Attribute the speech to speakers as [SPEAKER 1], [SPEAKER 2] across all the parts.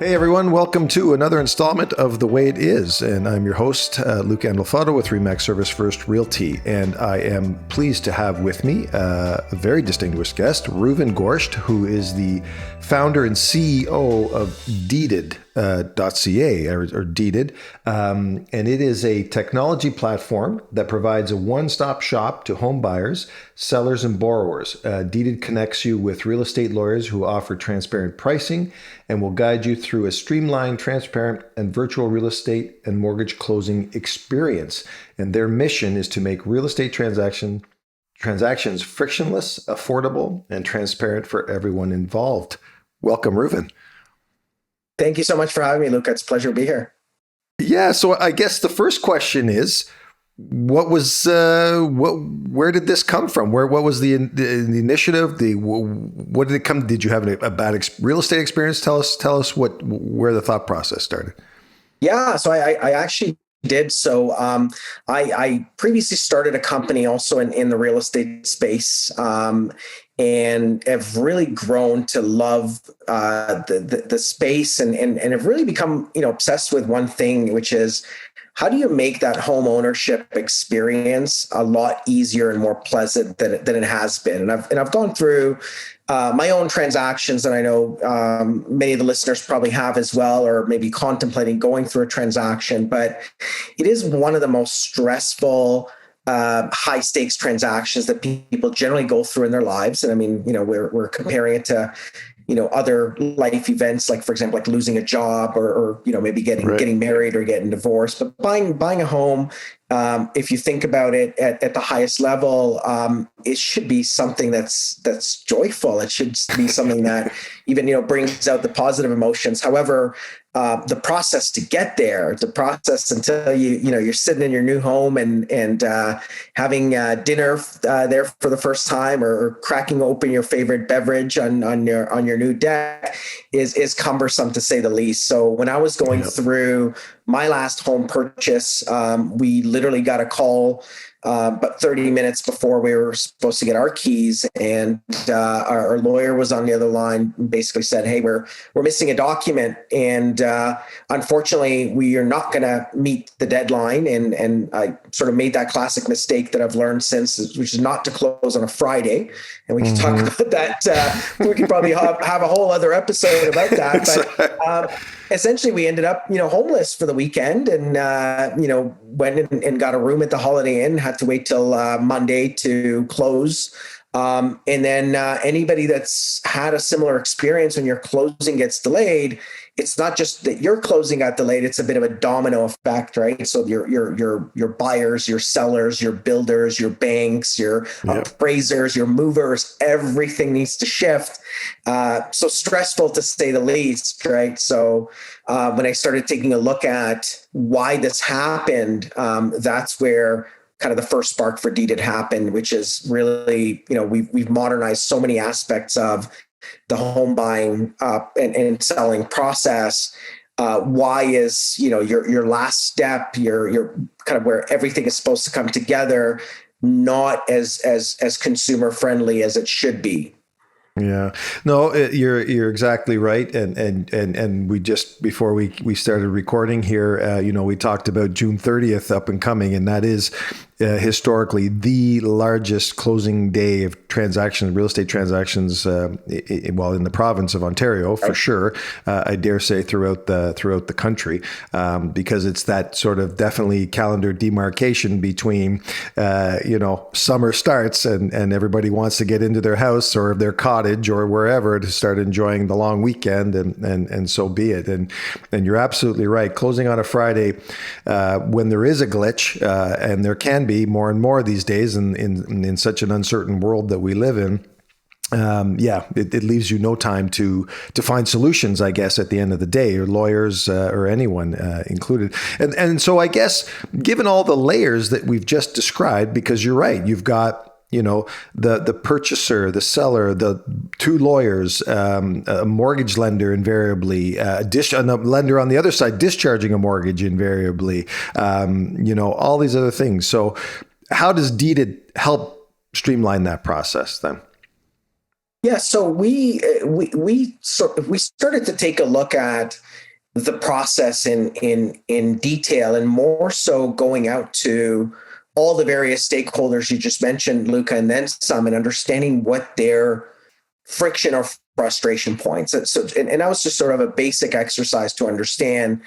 [SPEAKER 1] Hey everyone, welcome to another installment of The Way It Is, and I'm your host, Luke Andolfato with Remax Service First Realty, and I am pleased to have with me a very distinguished guest, Reuven Gorsht, who is the founder and CEO of Deeded.ca, or Deeded, and it is a technology platform that provides a one-stop shop to home buyers, sellers, and borrowers. Deeded connects you with real estate lawyers who offer transparent pricing and will guide you through a streamlined, transparent, and virtual real estate and mortgage closing experience. And their mission is to make real estate transactions frictionless, affordable, and transparent for everyone involved. Welcome, Reuven.
[SPEAKER 2] Thank you so much for having me, Luke. It's a pleasure to be here.
[SPEAKER 1] Yeah, so I guess the first question is, where did this come from? What was the initiative? What did it come? Did you have a bad real estate experience? Tell us where the thought process started.
[SPEAKER 2] Yeah, so I actually did. So I previously started a company also in the real estate space, and have really grown to love the space and have really become obsessed with one thing, which is, how do you make that home ownership experience a lot easier and more pleasant than it has been? And I've gone through my own transactions, and I know many of the listeners probably have as well, or maybe contemplating going through a transaction. But it is one of the most stressful, high stakes transactions that people generally go through in their lives. And I mean, we're comparing it to other life events, like, for example, like losing a job or maybe getting married or getting divorced. But buying a home, if you think about it at the highest level, it should be something that's joyful. It should be something that even, brings out the positive emotions. However, the process to get there, the process until you're sitting in your new home and having dinner there for the first time, or cracking open your favorite beverage on your new deck is cumbersome, to say the least. So when I was going through my last home purchase, we literally got a call about 30 minutes before we were supposed to get our keys, and our lawyer was on the other line and basically said, "Hey, we're missing a document, and unfortunately, we are not going to meet the deadline." And I sort of made that classic mistake that I've learned since, which is not to close on a Friday. And we can talk about that. We could probably have a whole other episode about that. But essentially, we ended up, homeless for the weekend, and went and got a room at the Holiday Inn. Had to wait till Monday to close. And then anybody that's had a similar experience, when your closing gets delayed, it's not just that your closing got delayed; it's a bit of a domino effect, right? So your buyers, your sellers, your builders, your banks, your appraisers, your movers, everything needs to shift. So stressful, to say the least, right? So when I started taking a look at why this happened, that's where kind of the first spark for Deeded happened, which is really, we've modernized so many aspects of the home buying and selling process. Why is, your last step, your kind of where everything is supposed to come together, not as consumer friendly as it should be?
[SPEAKER 1] Yeah, no, you're exactly right. And we just, before we started recording here, we talked about June 30th up and coming, and that is historically the largest closing day of real estate transactions, in the province of Ontario, for sure. I dare say throughout the country, because it's that sort of definitely calendar demarcation between, summer starts and everybody wants to get into their house or their cottage or wherever to start enjoying the long weekend, and so be it. And you're absolutely right. Closing on a Friday, when there is a glitch, and there can be more and more these days in such an uncertain world that we live in. It leaves you no time to find solutions, I guess, at the end of the day, or lawyers or anyone included. And so I guess, given all the layers that we've just described, because you're right, you've got the purchaser, the seller, the two lawyers, a mortgage lender invariably, and a lender on the other side discharging a mortgage invariably, all these other things. So how does Deeded help streamline that process then?
[SPEAKER 2] Yeah, so we started to take a look at the process in detail, and more so going out to all the various stakeholders you just mentioned, Luca, and then some, and understanding what their friction or frustration points. And that was just sort of a basic exercise to understand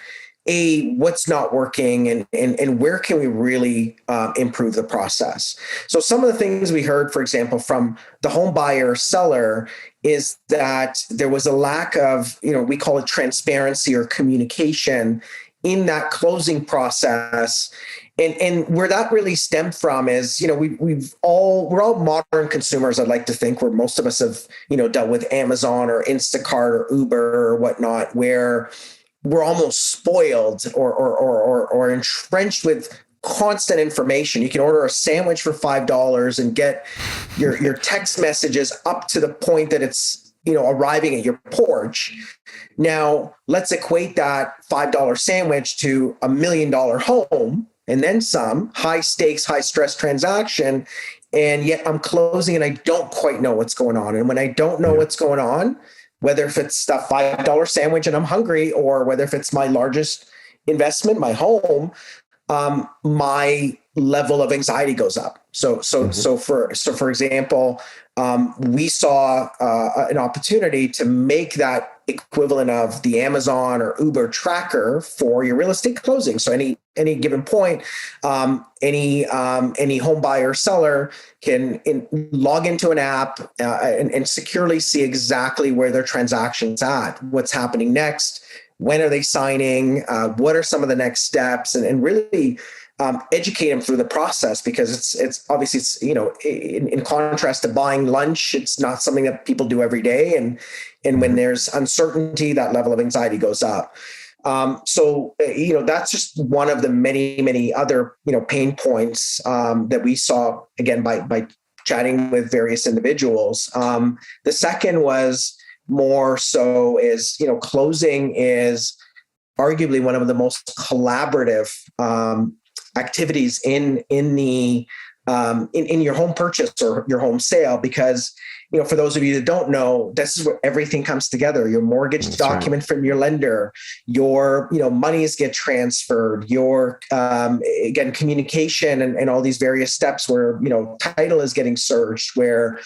[SPEAKER 2] what's not working, and where can we really improve the process. So some of the things we heard, for example, from the home buyer or seller, is that there was a lack of, we call it transparency or communication in that closing process. And where that really stemmed from is, we're all modern consumers. I'd like to think, where most of us have, dealt with Amazon or Instacart or Uber or whatnot, where we're almost spoiled or entrenched with constant information. You can order a sandwich for $5 and get your text messages up to the point that it's, arriving at your porch. Now, let's equate that $5 sandwich to $1 million home and then some, high stakes, high stress transaction. And yet I'm closing and I don't quite know what's going on. And when I don't know what's going on, whether if it's a $5 sandwich and I'm hungry, or whether if it's my largest investment, my home, my level of anxiety goes up. So for example, we saw an opportunity to make that equivalent of the Amazon or Uber tracker for your real estate closing. So any given point, any home buyer or seller can log into an app and securely see exactly where their transaction's at, what's happening next, when are they signing, what are some of the next steps, and really educate them through the process, because it's obviously, in contrast to buying lunch, it's not something that people do every day. And when there's uncertainty, that level of anxiety goes up. So that's just one of the many, many other, pain points that we saw, again, by chatting with various individuals. The second was more so is, closing is arguably one of the most collaborative activities in your home purchase or your home sale, because for those of you that don't know, this is where everything comes together. Your mortgage document from your lender, your monies get transferred, your again communication and all these various steps where title is getting searched, where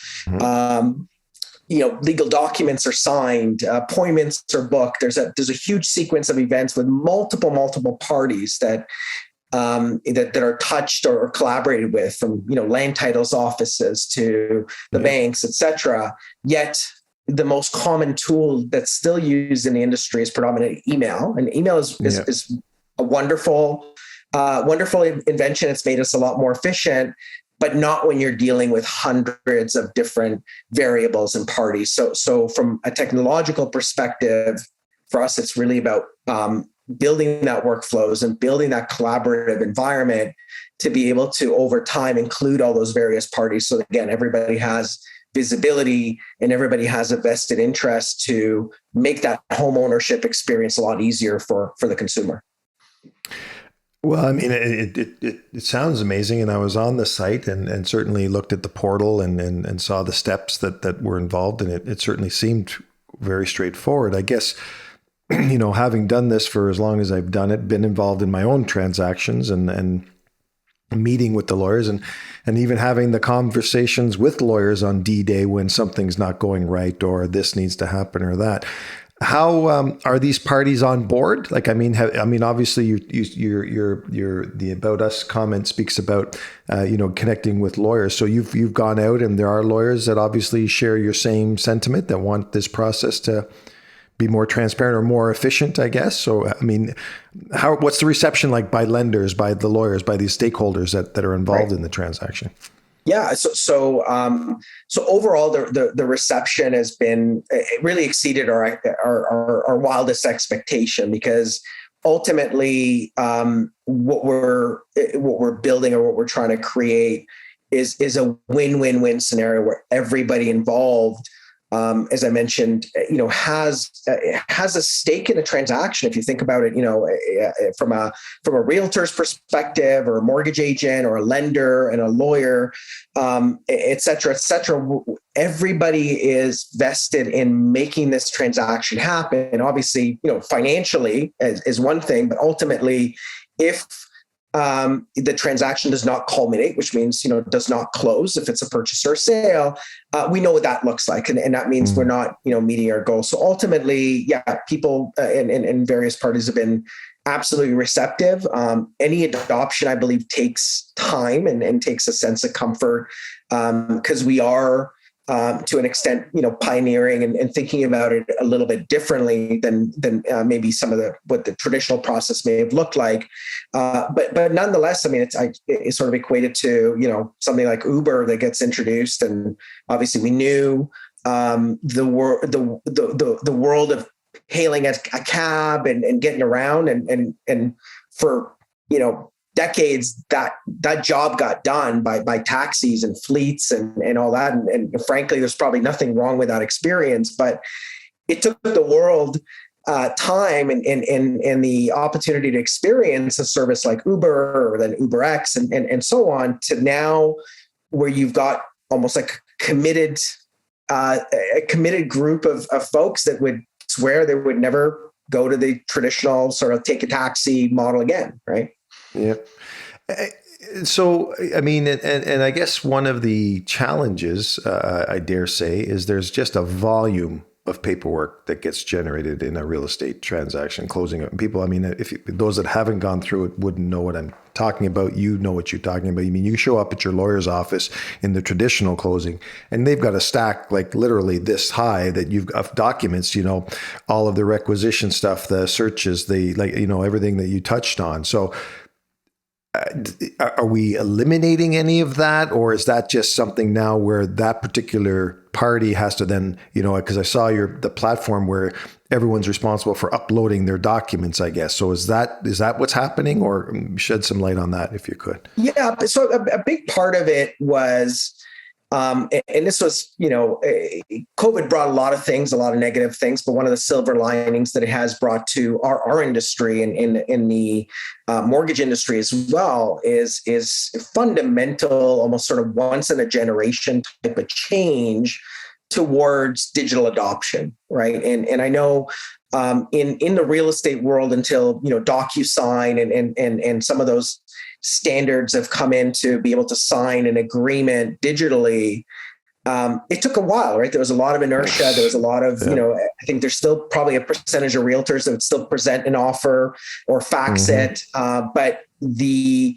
[SPEAKER 2] legal documents are signed, appointments are booked. There's a huge sequence of events with multiple parties that are touched or collaborated with, from land titles offices to the banks, etc. Yet the most common tool that's still used in the industry is predominantly email, and email is a wonderful invention. It's made us a lot more efficient, but not when you're dealing with hundreds of different variables and parties. So from a technological perspective, for us, it's really about building that workflows and building that collaborative environment to be able to, over time, include all those various parties. So again, everybody has visibility and everybody has a vested interest to make that home ownership experience a lot easier for the consumer.
[SPEAKER 1] Well, I mean, it sounds amazing. And I was on the site and certainly looked at the portal and saw the steps that were involved. And it certainly seemed very straightforward. I guess, having done this for as long as I've done it, been involved in my own transactions and meeting with the lawyers and even having the conversations with lawyers on D-Day when something's not going right or this needs to happen or that. How are these parties on board? Like, obviously, your the About Us comment speaks about connecting with lawyers. So you've gone out, and there are lawyers that obviously share your same sentiment, that want this process to be more transparent or more efficient, I guess. So, what's the reception like by lenders, by the lawyers, by these stakeholders that are involved in the transaction?
[SPEAKER 2] Yeah. So overall, the reception has been, it really exceeded our wildest expectation, because ultimately, what we're building or what we're trying to create is a win-win-win scenario where everybody involved, as I mentioned, has a stake in a transaction. If you think about it, from a realtor's perspective, or a mortgage agent, or a lender and a lawyer, et cetera, everybody is vested in making this transaction happen. And obviously, financially is one thing, but ultimately, if the transaction does not culminate, which means, does not close, if it's a purchase or sale, we know what that looks like. And that means we're not, meeting our goals. So ultimately, people and various parties have been absolutely receptive. Any adoption, I believe, takes time and takes a sense of comfort, because we are, to an extent, pioneering and thinking about it a little bit differently than maybe some of what the traditional process may have looked like. But nonetheless, I mean, it's sort of equated to, something like Uber that gets introduced. And obviously we knew the world of hailing a cab and getting around and for, decades that job got done by taxis and fleets and all that. And frankly, there's probably nothing wrong with that experience, but it took the world time and the opportunity to experience a service like Uber or then UberX and so on, to now where you've got almost like a committed group of folks that would swear they would never go to the traditional sort of take a taxi model again, right?
[SPEAKER 1] Yeah. So, I mean, and I guess one of the challenges, I dare say, is there's just a volume of paperwork that gets generated in a real estate transaction closing. People, I mean, those that haven't gone through it wouldn't know what I'm talking about. You know what you're talking about. I mean, you show up at your lawyer's office in the traditional closing, and they've got a stack like literally this high that you've got documents, all of the requisition stuff, the searches, everything that you touched on. So, are we eliminating any of that, or is that just something now where that particular party has to then, because I saw the platform where everyone's responsible for uploading their documents, I guess. So is that what's happening, or shed some light on that if you could?
[SPEAKER 2] Yeah. So a big part of it was, and this was, COVID brought a lot of things, a lot of negative things, but one of the silver linings that it has brought to our industry and in the mortgage industry as well is fundamental, almost sort of once in a generation type of change towards digital adoption, right? And I know in the real estate world, until DocuSign and some of those standards have come in to be able to sign an agreement digitally, it took a while, right? There was a lot of inertia. There was a lot of, I think there's still probably a percentage of realtors that would still present an offer or fax it. But the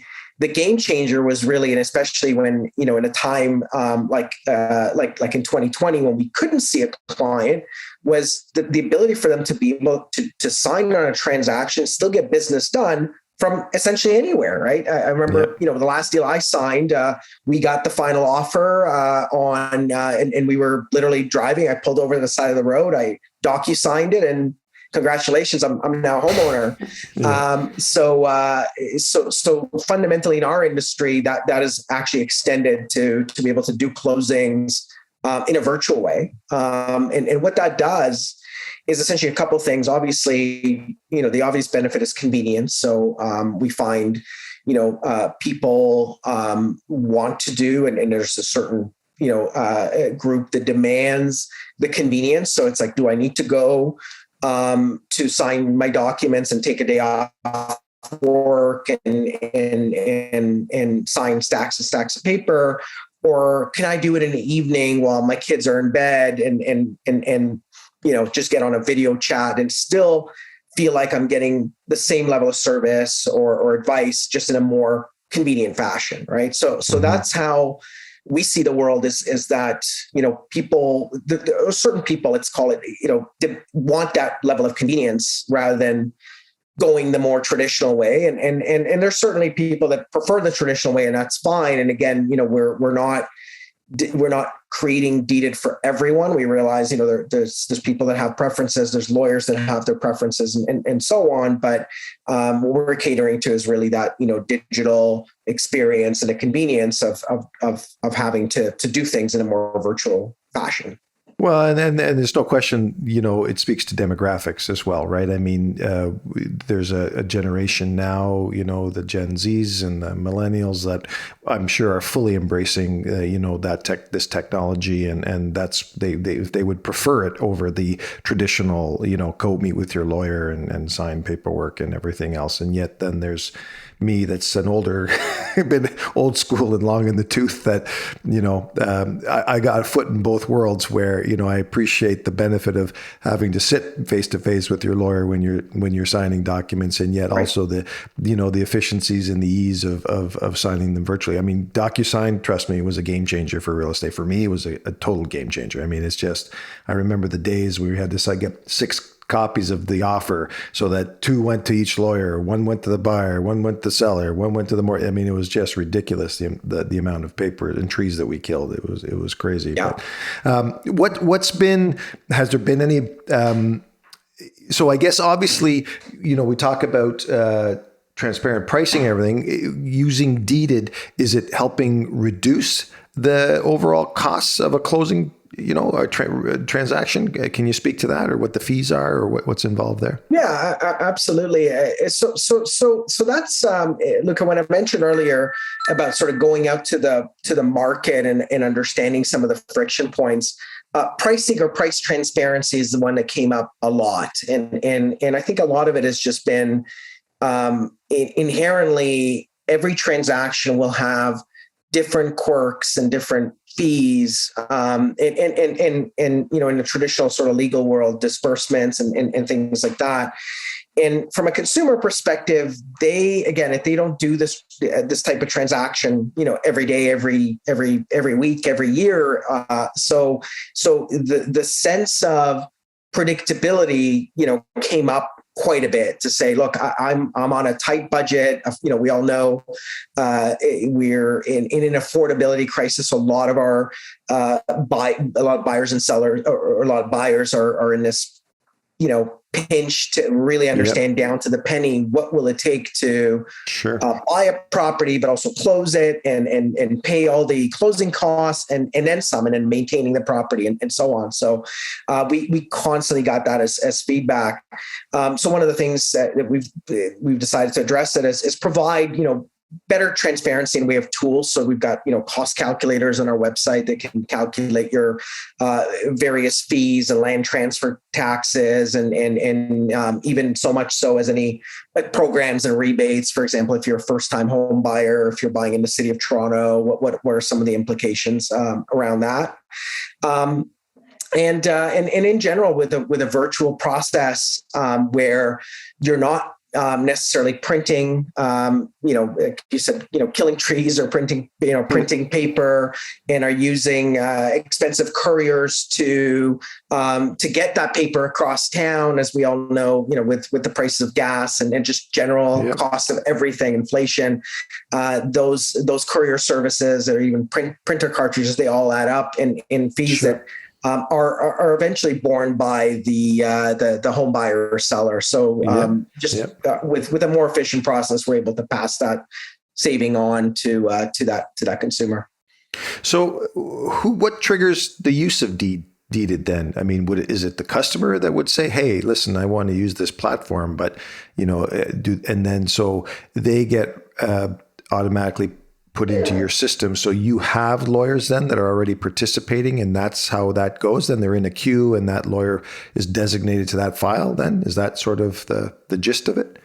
[SPEAKER 2] game changer was really, and especially when, in a time like in 2020, when we couldn't see a client, was the ability for them to be able to sign on a transaction, still get business done from essentially anywhere, right? I remember, the last deal I signed, we got the final offer and we were literally driving. I pulled over to the side of the road. I DocuSigned it, and congratulations, I'm now a homeowner. So fundamentally in our industry, that is actually extended to be able to do closings in a virtual way. And what that does is essentially a couple of things. Obviously, the obvious benefit is convenience. So we find, people want to do, and there's a certain, group that demands the convenience. So it's like, do I need to go to sign my documents and take a day off work and sign stacks and stacks of paper? Or can I do it in the evening while my kids are in bed and just get on a video chat and still feel like I'm getting the same level of service or advice, just in a more convenient fashion, right? So that's how we see the world is that, people, certain people, let's call it, want that level of convenience rather than going the more traditional way. And there's certainly people that prefer the traditional way, and that's fine. And again, we're not creating deeded for everyone. We realize, there's people that have preferences, there's lawyers that have their preferences and so on. But what we're catering to is really that, digital experience and the convenience of having to do things in a more virtual fashion.
[SPEAKER 1] Well, and there's no question, it speaks to demographics as well, right? I mean, there's a generation now, the Gen Zs and the millennials that I'm sure are fully embracing, this technology, and that's they would prefer it over the traditional, go meet with your lawyer and sign paperwork and everything else. And yet then there's me that's an older, been old school and long in the tooth that, I got a foot in both worlds where, I appreciate the benefit of having to sit face to face with your lawyer when you're signing documents, and yet also the efficiencies and the ease of signing them virtually. I mean, DocuSign, trust me, was a game changer for real estate. For me, it was a total game changer. I mean, it's just, I remember the days we had to get 6 copies of the offer so that 2 went to each lawyer, 1 went to the buyer, 1 went to the seller, 1 went to the mortgage. I mean, it was just ridiculous, the amount of paper and trees that we killed. It was crazy.
[SPEAKER 2] Yeah.
[SPEAKER 1] But has there been any, so I guess obviously, we talk about transparent pricing and everything. Using Deeded, is it helping reduce the overall costs of a closing a transaction? Can you speak to that, or what the fees are, or what's involved there?
[SPEAKER 2] Yeah, absolutely. So that's look, when I mentioned earlier about sort of going out to the market and understanding some of the friction points. Pricing or price transparency is the one that came up a lot, and I think a lot of it has just been inherently every transaction will have different quirks and different fees, and in the traditional sort of legal world, disbursements and things like that. And from a consumer perspective, if they don't do this type of transaction, every day, every week, every year, so the sense of predictability, came up quite a bit to say, look, I'm on a tight budget. We all know we're in an affordability crisis. A lot of our buyers and sellers, or a lot of buyers are in this, pinch to really understand down to the penny, what will it take to buy a property, but also close it and pay all the closing costs and then some, and then maintaining the property and so on. So we constantly got that as feedback. So one of the things that we've decided to address it is provide, better transparency, and we have tools. So we've got, cost calculators on our website that can calculate your various fees and land transfer taxes, and even so much so as any programs and rebates. For example, if you're a first-time home buyer, if you're buying in the city of Toronto, what are some of the implications around that? And in general, with a virtual process where you're not necessarily printing, like you said, killing trees or printing paper, and are using expensive couriers to get that paper across town, as we all know, with the prices of gas and just general cost of everything, inflation, those courier services, or even printer cartridges, they all add up in fees that are eventually borne by the home buyer or seller. So with a more efficient process, we're able to pass that saving on to that consumer.
[SPEAKER 1] So what triggers the use of Deeded then? I mean, is it the customer that would say, hey, listen, I want to use this platform, but and then so they get automatically put into your system. So you have lawyers then that are already participating, and that's how that goes. Then they're in a queue, and that lawyer is designated to that file then? Is that sort of the gist of it?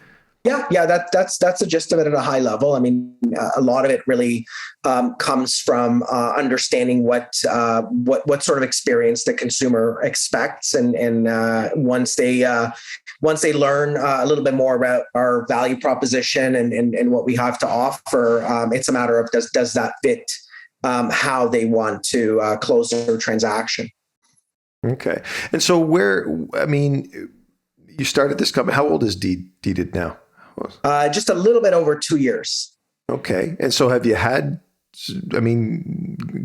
[SPEAKER 2] Yeah, that's the gist of it at a high level. I mean, a lot of it really comes from understanding what sort of experience the consumer expects, and once they learn a little bit more about our value proposition and what we have to offer, it's a matter of does that fit how they want to close their transaction.
[SPEAKER 1] Okay, and so you started this company. How old is Deeded now?
[SPEAKER 2] Just a little bit over 2 years.
[SPEAKER 1] Okay. And so have you had,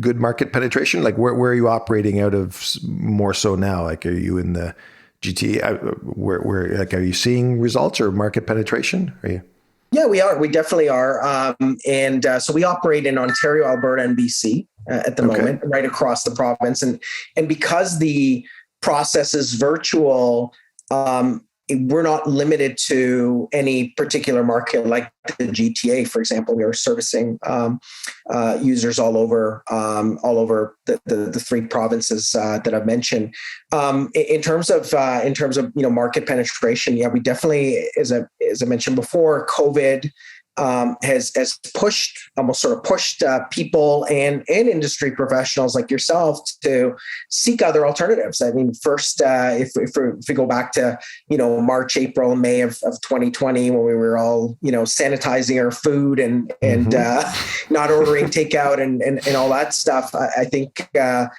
[SPEAKER 1] good market penetration? Like where are you operating out of more so now? Like, are you in the GTA? Where are you seeing results or market penetration? Are you?
[SPEAKER 2] Yeah, we are. We definitely are. So we operate in Ontario, Alberta, and BC. at the
[SPEAKER 1] Okay.
[SPEAKER 2] moment, right across the province. And because the process is virtual, we're not limited to any particular market like the GTA, for example. We are servicing users all over the three provinces that I've mentioned. In terms of market penetration, yeah, we definitely, as I mentioned before, COVID has pushed people and industry professionals like yourself to seek other alternatives. I mean, first, if we go back to March, April, May of 2020, when we were all sanitizing our food and not ordering takeout and all that stuff, I think a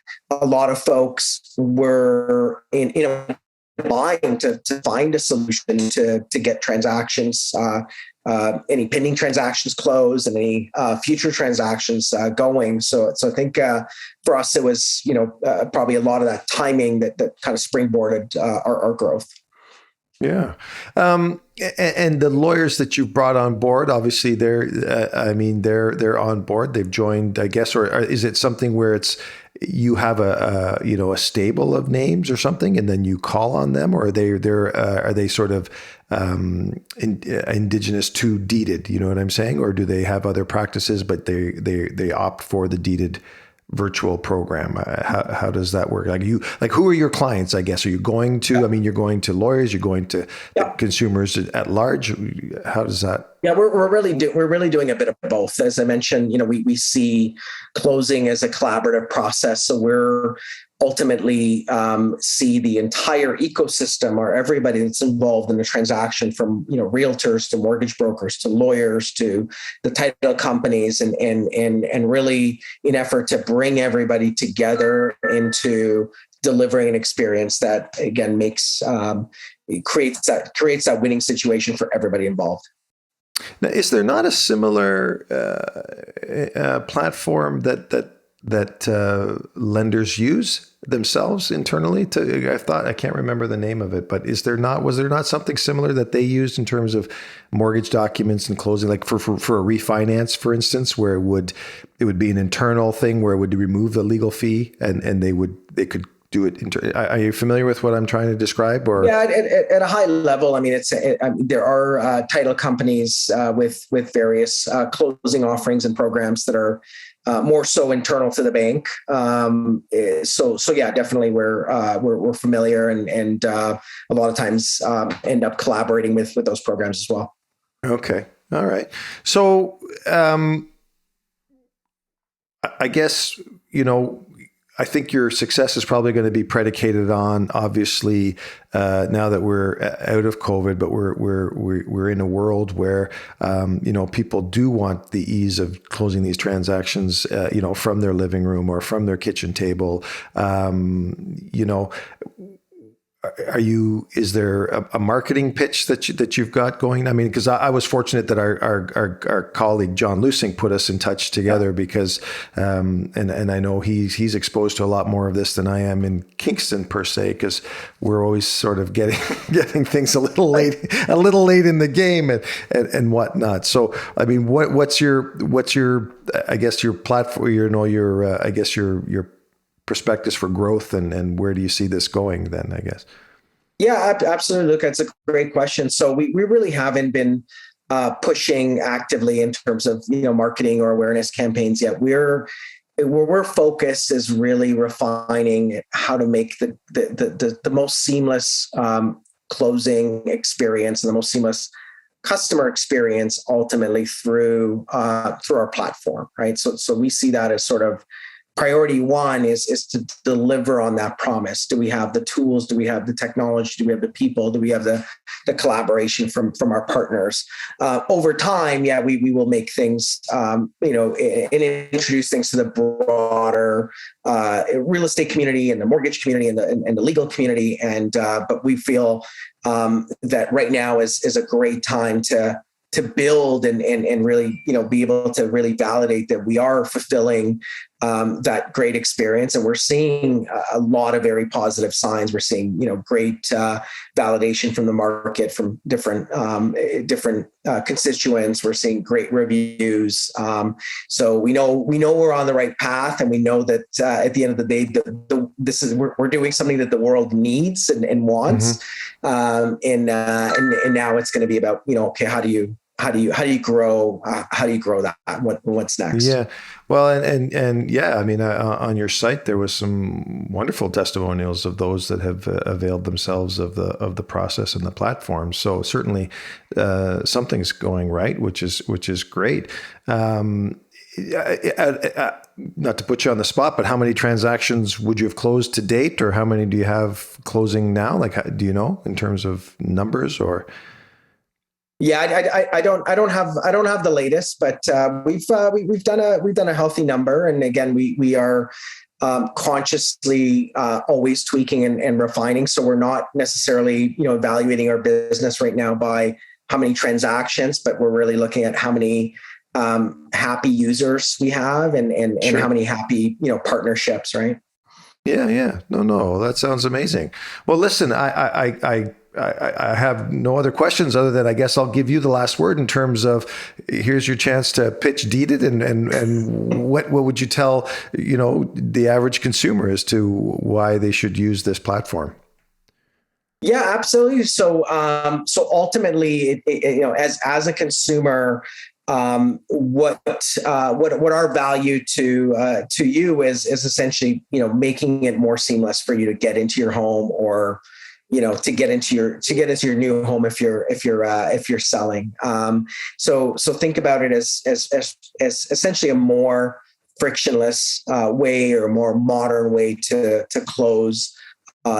[SPEAKER 2] lot of folks were buying to find a solution to get transactions, any pending transactions closed and any future transactions going. So I think for us, it was probably a lot of that timing that kind of springboarded our growth.
[SPEAKER 1] Yeah. And the lawyers that you've brought on board, obviously they're on board. They've joined, I guess, or is it something where you have a stable of names or something, and then you call on them, or are they sort of indigenous to deeded? You know what I'm saying? Or do they have other practices, but they opt for the deeded virtual program? How does that work? Who are your clients, I guess? Are you going to, you're going to lawyers, you're going to consumers at large. How does that?
[SPEAKER 2] Yeah, we're really doing a bit of both. As I mentioned, we see closing as a collaborative process. So we're ultimately see the entire ecosystem, or everybody that's involved in the transaction, from realtors to mortgage brokers to lawyers to the title companies, and really in effort to bring everybody together into delivering an experience that again creates that winning situation for everybody involved.
[SPEAKER 1] Now, is there not a similar platform that lenders use themselves internally? I can't remember the name of it, but was there not something similar that they used in terms of mortgage documents and closing, like for a refinance, for instance, where it would be an internal thing where it would remove the legal fee and they could do it. Are you familiar with what I'm trying to describe? Or
[SPEAKER 2] yeah, at a high level, there are title companies with various closing offerings and programs that are more so internal to the bank. So yeah, definitely we're familiar and a lot of times end up collaborating with those programs as well.
[SPEAKER 1] Okay, all right. So I guess I think your success is probably going to be predicated on, obviously, now that we're out of COVID, but we're in a world where people do want the ease of closing these transactions, from their living room or from their kitchen table. Is there a marketing pitch that you've got going? I mean, because I was fortunate that our colleague John Lusing put us in touch together because, and I know he's exposed to a lot more of this than I am in Kingston per se, because we're always sort of getting things a little late in the game and whatnot. So, I mean, what's your I guess your platform, your prospectus for growth, and where do you see this going then, I guess?
[SPEAKER 2] Yeah, absolutely. Look, that's a great question. So we really haven't been pushing actively in terms of marketing or awareness campaigns yet. Where we're focused is really refining how to make the most seamless closing experience and the most seamless customer experience ultimately through our platform, right? So we see that as sort of priority one is to deliver on that promise. Do we have the tools? Do we have the technology? Do we have the people? Do we have the collaboration from our partners? Over time, yeah, we will make things, and introduce things to the broader real estate community and the mortgage community and the legal community. But we feel that right now is a great time to build and really, be able to really validate that we are fulfilling that great experience. And we're seeing a lot of very positive signs. We're seeing, great validation from the market, from different constituents. We're seeing great reviews. So we know we're on the right path, and we know that at the end of the day, we're doing something that the world needs and wants. And now it's going to be about, okay, how do you grow? How do you grow that? What's next?
[SPEAKER 1] Yeah. Well, and yeah, I mean, on your site, there was some wonderful testimonials of those that have availed themselves of the process and the platform. So certainly something's going right, which is great. Not to put you on the spot, but how many transactions would you have closed to date, or how many do you have closing now? Like, do you know in terms of numbers or?
[SPEAKER 2] Yeah, I don't have the latest, but we've done a healthy number, and again, we are consciously always tweaking and refining. So we're not necessarily evaluating our business right now by how many transactions, but we're really looking at how many happy users we have and
[SPEAKER 1] Sure.
[SPEAKER 2] how many happy partnerships, right?
[SPEAKER 1] Yeah. No, that sounds amazing. Well, listen, I have no other questions other than I guess I'll give you the last word in terms of here's your chance to pitch Deeded, and what would you tell the average consumer as to why they should use this platform?
[SPEAKER 2] Yeah, absolutely. So ultimately, as a consumer, what our value to you is essentially making it more seamless for you to get into your home, or to get into your new home if you're selling. So think about it as essentially a more frictionless way, or a more modern way to close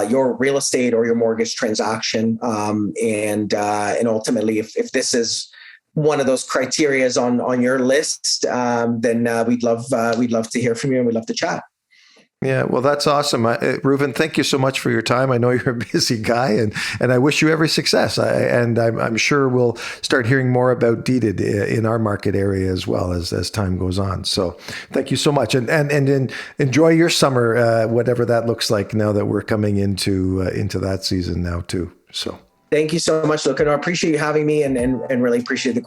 [SPEAKER 2] your real estate or your mortgage transaction. And ultimately, if this is one of those criterias on your list, then we'd love to hear from you, and we'd love to chat.
[SPEAKER 1] Yeah, well, that's awesome. Reuven, thank you so much for your time. I know you're a busy guy, and I wish you every success. I'm sure we'll start hearing more about Deeded in our market area as well as time goes on. So thank you so much, and enjoy your summer, whatever that looks like now that we're coming into that season now too. So.
[SPEAKER 2] Thank you so much, Luke. And I appreciate you having me, and really appreciate the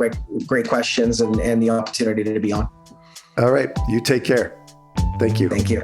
[SPEAKER 2] great questions and the opportunity to be on.
[SPEAKER 1] All right. You take care. Thank you.
[SPEAKER 2] Thank you.